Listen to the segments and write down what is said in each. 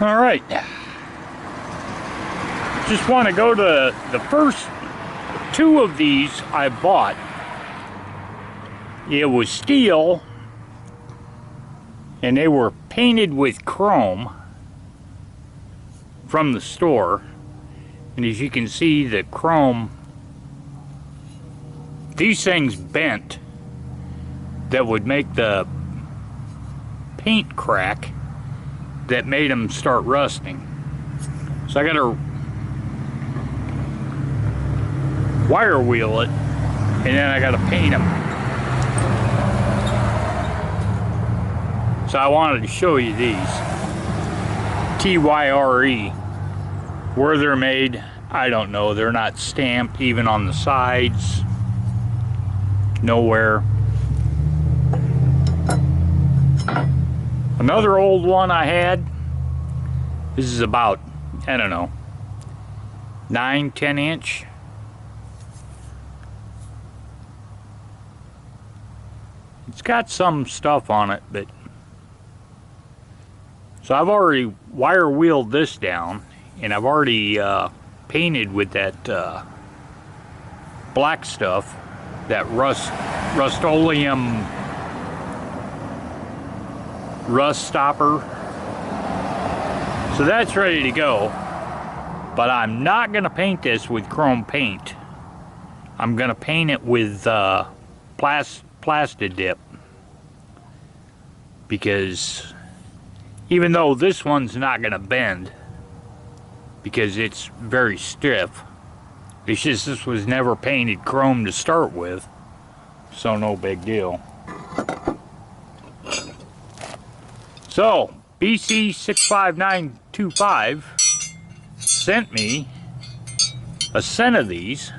All right. Just want to go to the first two of these I bought. It was steel, and they were painted with chrome from the store. And as you can see, the chrome, these things bent that would make the paint crack that made them start rusting. So I got to wire wheel it, and then I got to paint them. So I wanted to show you these. Tyre. Where they're made, I don't know. They're not stamped even on the sides. Nowhere. Another old one I had. This is about, I don't know, 9-10 inch. It's got some stuff on it, but so I've already wire wheeled this down, and I've already painted with that black stuff, that Rust-Oleum rust stopper. So that's ready to go, but I'm not going to paint this with chrome paint. I'm going to paint it with Plasti Dip, because even though this one's not going to bend because it's very stiff, it's just this was never painted chrome to start with, so no big deal. So BC65925 sent me a set of these,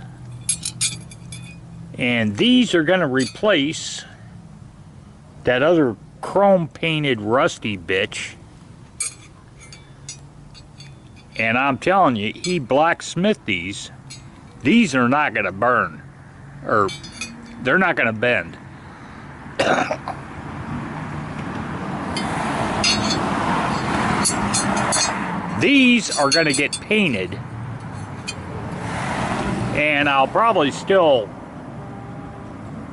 and these are going to replace that other chrome painted rusty bitch. And I'm telling you, he blacksmithed these. These are not going to burn, or they're not going to bend. These are going to get painted, and I'll probably still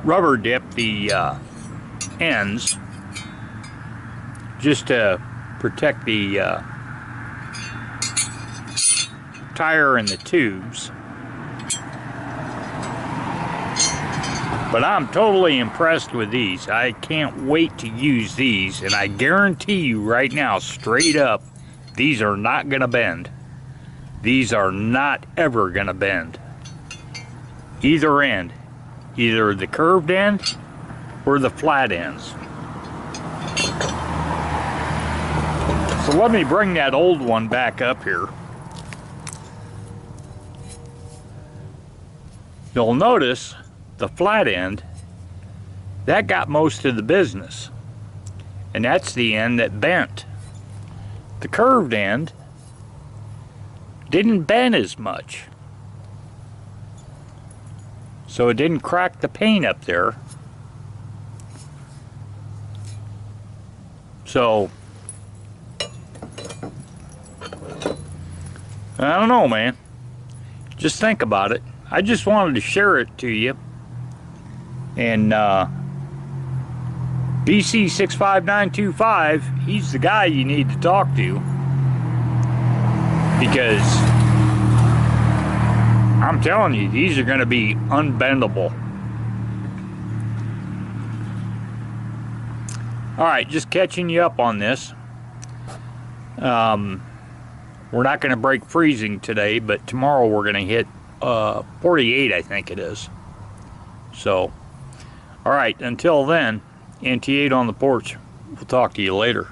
rubber dip the ends just to protect the tire and the tubes. But I'm totally impressed with these. I can't wait to use these, and I guarantee you right now, straight up, these are not gonna bend. These are not ever gonna bend. Either end. Either the curved end or the flat ends. So let me bring that old one back up here. You'll notice the flat end, that got most of the business. And that's the end that bent. The curved end didn't bend as much. So it didn't crack the paint up there. So I don't know, man. Just think about it. I just wanted to share it to you. And BC65925, he's the guy you need to talk to, because I'm telling you, these are going to be unbendable. Alright, just catching you up on this. We're not going to break freezing today, but tomorrow we're going to hit 48, I think it is. So, alright, until then, NT8 on the porch. We'll talk to you later.